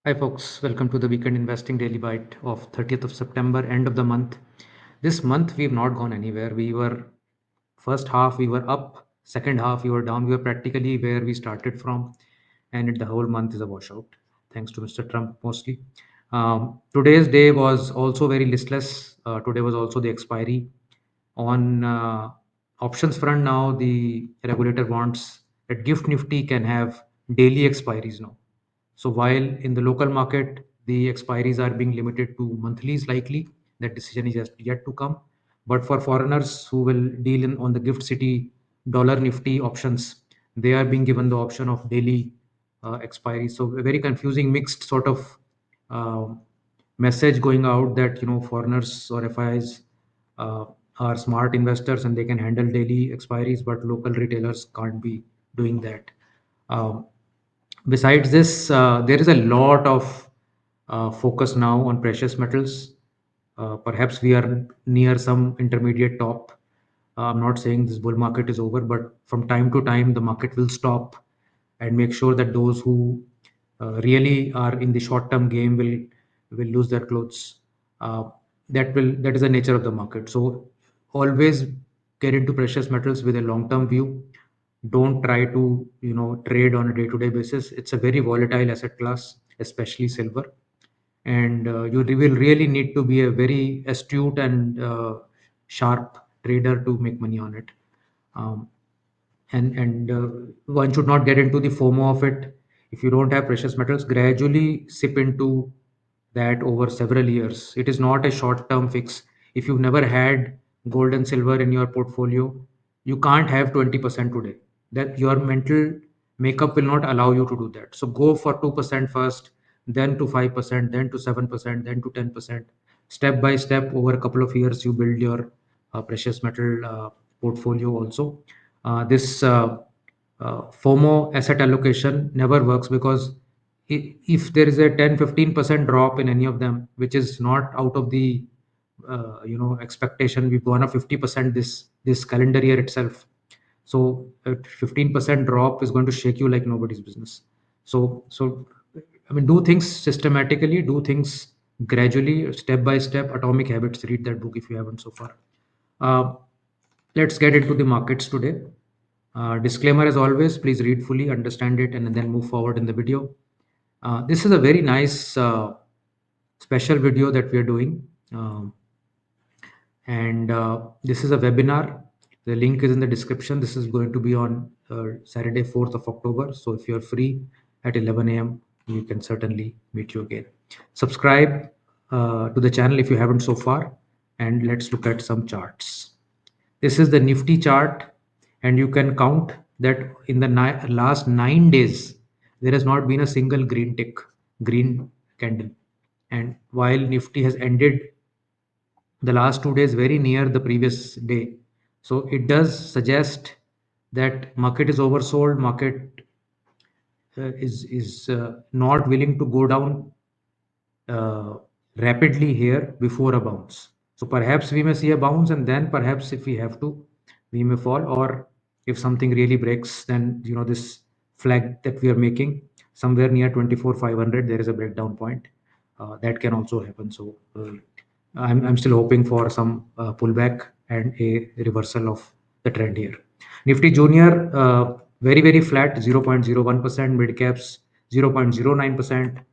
Hi, folks. Welcome to the Weekend Investing Daily Bite of 30th of September, end of the month. This month, we've not gone anywhere. First half, we were up. Second half, we were down. We were practically where we started from. And the whole month is a washout, thanks to Mr. Trump mostly. Today's day was also very listless. Today was also the expiry. On options front, now the regulator wants that Gift Nifty can have daily expiries now. So while in the local market, the expiries are being limited to monthlies likely, that decision is just yet to come. But for foreigners who will deal in on the Gift City dollar Nifty options, they are being given the option of daily expiry. So a very confusing, mixed sort of uh, message going out that foreigners or FIs uh, are smart investors and they can handle daily expiries, but local retailers can't be doing that. Um, Besides this, there is a lot of focus now on precious metals. Perhaps we are near some intermediate top. I'm not saying this bull market is over, but from time to time, the market will stop and make sure that those who really are in the short-term game will lose their clothes. Uh, that is the nature of the market. So always get into precious metals with a long-term view. Don't try to trade on a day-to-day basis. It's a very volatile asset class, especially silver, and will really need to be a very astute and sharp trader to make money on it. um, and one should not get into the FOMO of it. If you don't have precious metals, gradually sip into that over several years. It is not a short term fix. If you've never had gold and silver in your portfolio, you can't have 20% today. That your mental makeup will not allow you to do that. So go for 2% first, then to 5%, then to 7%, then to 10%. Step by step, over a couple of years, you build your precious metal portfolio also. This FOMO asset allocation never works because if there is a 10-15% drop in any of them, which is not out of the expectation, we've gone up 50% this calendar year itself. So a 15% drop is going to shake you like nobody's business. So I mean, do things systematically, do things gradually, step by step. Atomic Habits. Read that book if you haven't so far. Uh, let's get into the markets today. Disclaimer as always, please read fully, understand it, and then move forward in the video. This is a very nice special video that we are doing. And this is a webinar. The link is in the description. This is going to be on Saturday, 4th of October. So if you're free at 11 a.m., we can certainly meet you again. Subscribe to the channel if you haven't so far. And let's look at some charts. This is the Nifty chart, and you can count that in the last 9 days, there has not been a single green tick, green candle. And while Nifty has ended the last 2 days very near the previous day, so it does suggest that market is oversold. Market is not willing to go down uh, rapidly here before a bounce. So perhaps we may see a bounce, and then perhaps if we have to, we may fall. Or if something really breaks, then this flag that we are making somewhere near 24,500, there is a breakdown point. That can also happen. So I'm still hoping for some pullback and a reversal of the trend here. Nifty Junior very flat, 0.01%. Mid caps 0.09%.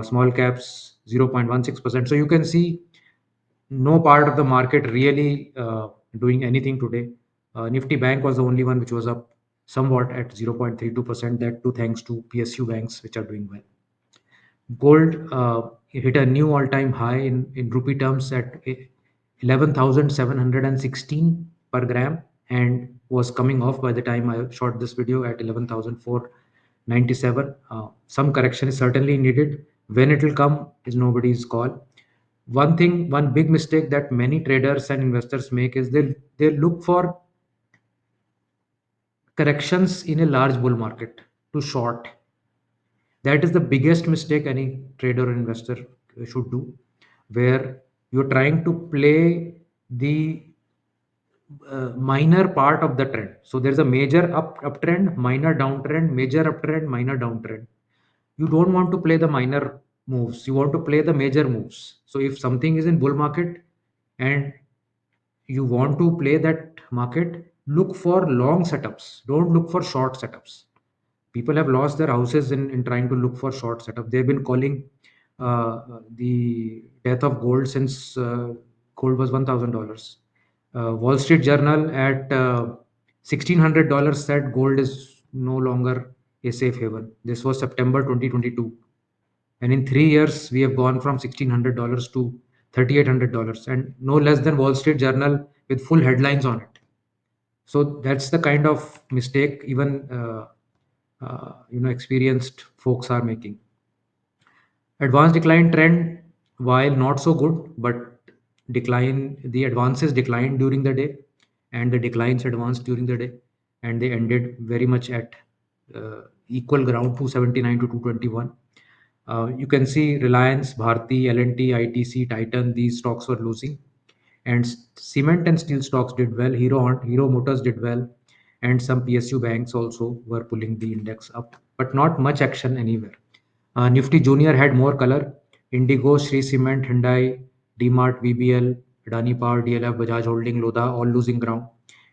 Small caps 0.16%. So you can see no part of the market really doing anything today. Nifty Bank was the only one which was up somewhat at 0.32%. That too thanks to PSU banks which are doing well. Gold hit a new all-time high in rupee terms at 11,716 per gram, and was coming off by the time I shot this video at 11,497. Some correction is certainly needed. When it will come is nobody's call. One big mistake that many traders and investors make is they look for corrections in a large bull market to short. That is the biggest mistake any trader or investor should do, where you're trying to play the minor part of the trend. So there's a major uptrend, minor downtrend, major uptrend, minor downtrend. You don't want to play the minor moves. You want to play the major moves. So if something is in bull market and you want to play that market, look for long setups. Don't look for short setups. People have lost their houses in trying to look for short setup. They've been calling the death of gold since gold was $1,000. Wall Street Journal at $1,600 said gold is no longer a safe haven. This was September 2022. And in 3 years, we have gone from $1,600 to $3,800, and no less than Wall Street Journal with full headlines on it. So that's the kind of mistake even experienced folks are making. Advanced decline trend, while not so good, but the advances declined during the day, and the declines advanced during the day, and they ended very much at equal ground, 279 to 221. You can see Reliance, Bharti, L&T, ITC, Titan, these stocks were losing. And cement and steel stocks did well. Hero Motors did well. And some PSU banks also were pulling the index up, but not much action anywhere. Nifty Junior had more color. Indigo, Shree Cement, Hyundai, DMart, VBL, Adani Power, DLF, Bajaj Holding, Lodha, all losing ground.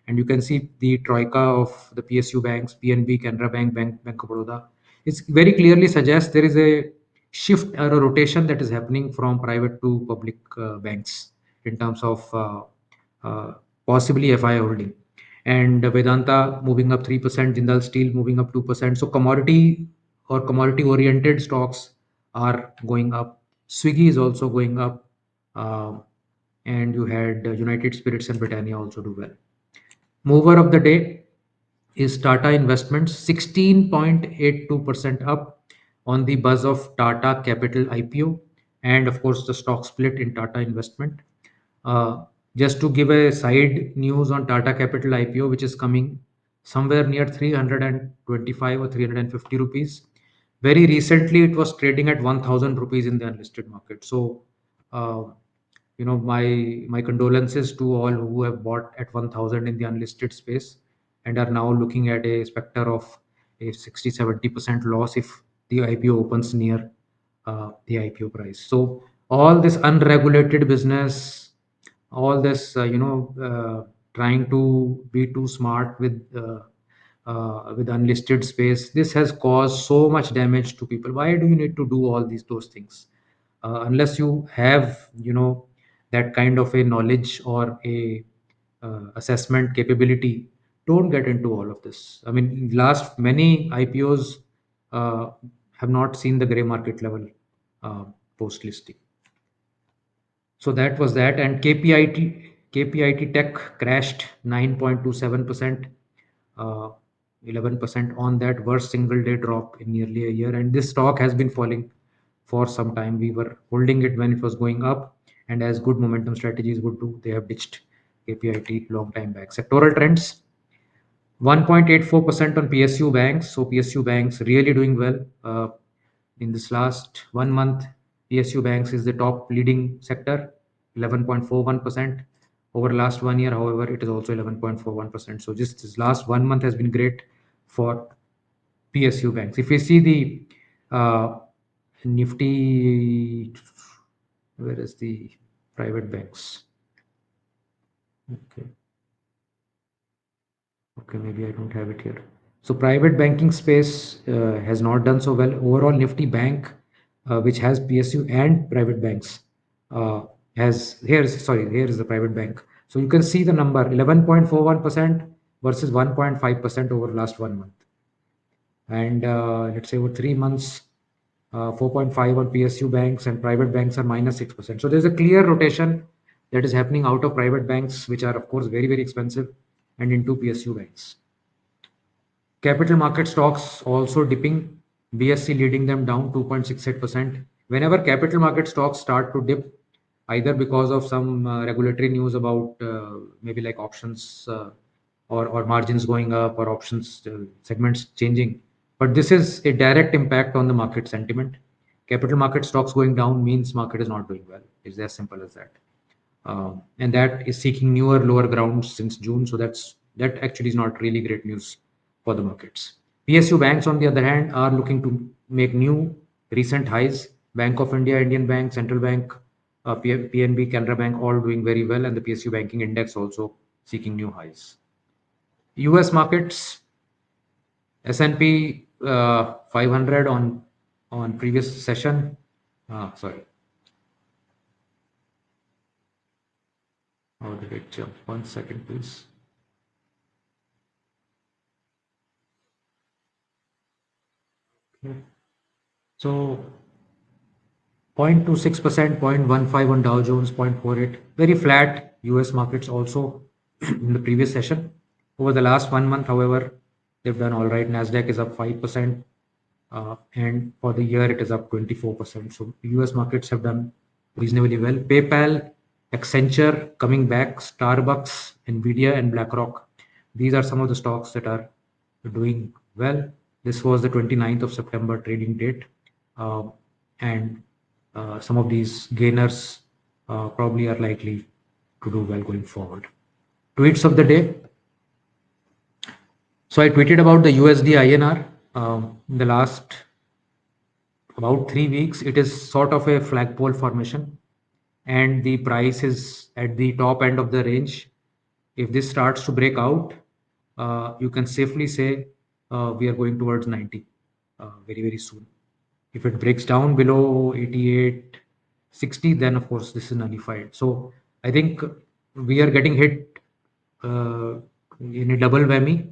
And you can see the troika of the PSU banks, PNB, Canara Bank, Bank of Baroda. It very clearly suggests there is a shift or a rotation that is happening from private to public banks in terms of uh, possibly FI holding. And Vedanta moving up 3%, Jindal Steel moving up 2%. So commodity or commodity oriented stocks are going up. Swiggy is also going up. Um, and you had United Spirits and Britannia also do well. Mover of the day is Tata Investments, 16.82% up on the buzz of Tata Capital IPO, and of course the stock split in Tata Investment. Uh, just to give a side news on Tata Capital IPO, which is coming somewhere near 325 or 350 rupees. Very recently, it was trading at 1,000 rupees in the unlisted market. So, uh, my condolences to all who have bought at 1,000 in the unlisted space and are now looking at a specter of a 60-70% loss if the IPO opens near the IPO price. So all this unregulated business, all this trying to be too smart with unlisted space, this has caused so much damage to people. Why do you need to do all those things? Unless you have that kind of a knowledge or a assessment capability, don't get into all of this. I mean, last many IPOs uh, have not seen the gray market level uh, post listing. So that was that. And KPIT Tech crashed 9.27%, 11% on that worst single day drop in nearly a year. And this stock has been falling for some time. We were holding it when it was going up, and as good momentum strategies would do, they have ditched KPIT long time back. Sectoral trends: 1.84% on PSU banks. So PSU banks really doing well. In this last 1 month, PSU banks is the top leading sector, 11.41%. Over last 1 year, however, it is also 11.41%. So just this last 1 month has been great for PSU banks. If we see the Nifty, where is the private banks? Okay. Okay, maybe I don't have it here. So private banking space has not done so well. Overall, Nifty Bank, which has PSU and private banks, here is the private bank. So you can see the number 11.41% versus 1.5% over last 1 month. And let's say over 3 months, 4.5 on PSU banks, and private banks are minus 6%. So there's a clear rotation that is happening out of private banks, which are of course very, very expensive, and into PSU banks. Capital market stocks also dipping, BSC leading them down 2.68%. Whenever capital market stocks start to dip, either because of some regulatory news about maybe like options or margins going up or options segments changing, but this is a direct impact on the market sentiment. Capital market stocks going down means market is not doing well. It's as simple as that. And that is seeking newer lower grounds since June. So that actually is not really great news for the markets. PSU banks, on the other hand, are looking to make new recent highs. Bank of India, Indian Bank, Central Bank, PNB, Canara Bank, all doing very well, and the PSU banking index also seeking new highs. US markets, S&P 500 on previous session. Sorry, how did it jump? 1 second, please. Okay. So 0.26%, 0.15 on Dow Jones, 0.48. Very flat US markets also in the previous session. Over the last 1 month, however, they've done all right. Nasdaq is up 5%, and for the year it is up 24%. So US markets have done reasonably well. PayPal, Accenture coming back, Starbucks, Nvidia, and BlackRock. These are some of the stocks that are doing well. This was the 29th of September trading date, uh, and some of these gainers probably are likely to do well going forward. Tweets of the day. So I tweeted about the USD INR in the last about 3 weeks. It is sort of a flagpole formation, and the price is at the top end of the range. If this starts to break out, you can safely say we are going towards 90 very, very soon. If it breaks down below 88.60, then of course this is nullified. So I think we are getting hit uh, in a double whammy.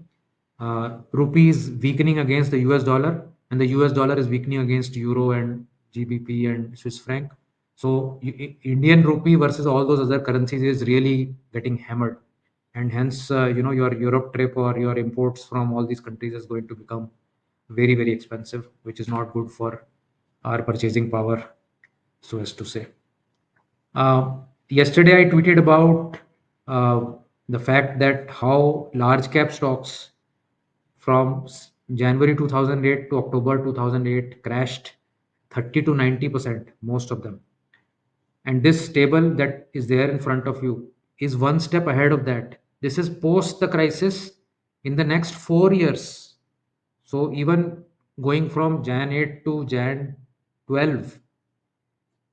Rupee is weakening against the US dollar, and the US dollar is weakening against euro and GBP and Swiss franc. So Indian rupee versus all those other currencies is really getting hammered, and hence your Europe trip or your imports from all these countries is going to become very, very expensive, which is not good for our purchasing power, so as to say. Uh, Yesterday, I tweeted about uh, the fact that how large cap stocks from January 2008 to October 2008 crashed 30 to 90%, most of them. And this table that is there in front of you is one step ahead of that. This is post the crisis in the next 4 years. So even going from Jan 8 to Jan 12,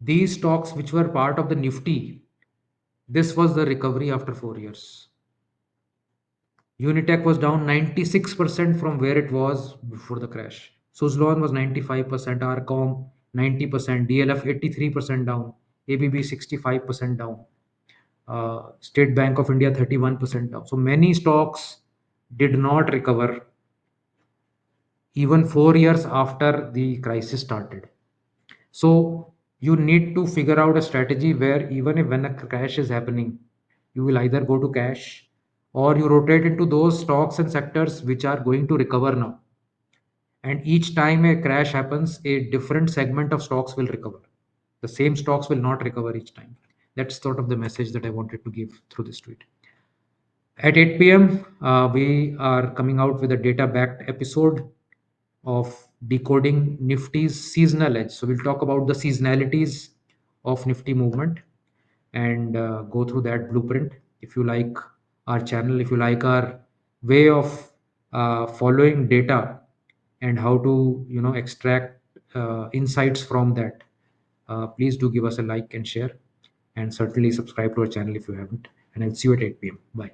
these stocks which were part of the Nifty, this was the recovery after 4 years. Unitech was down 96% from where it was before the crash. Suzlon was 95%, Arcom 90%, DLF 83% down, ABB 65% down, State Bank of India 31% down. So many stocks did not recover even 4 years after the crisis started. So you need to figure out a strategy where even if when a crash is happening, you will either go to cash or you rotate into those stocks and sectors which are going to recover now. And each time a crash happens, a different segment of stocks will recover. The same stocks will not recover each time. That's sort of the message that I wanted to give through this tweet. At 8 p.m., we are coming out with a data backed episode of decoding Nifty's seasonal edge. So we'll talk about the seasonalities of Nifty movement and go through that blueprint. If you like our channel, if you like our way of following data and how to extract insights from that, please do give us a like and share, and certainly subscribe to our channel if you haven't. And I'll see you at 8 p.m. Bye.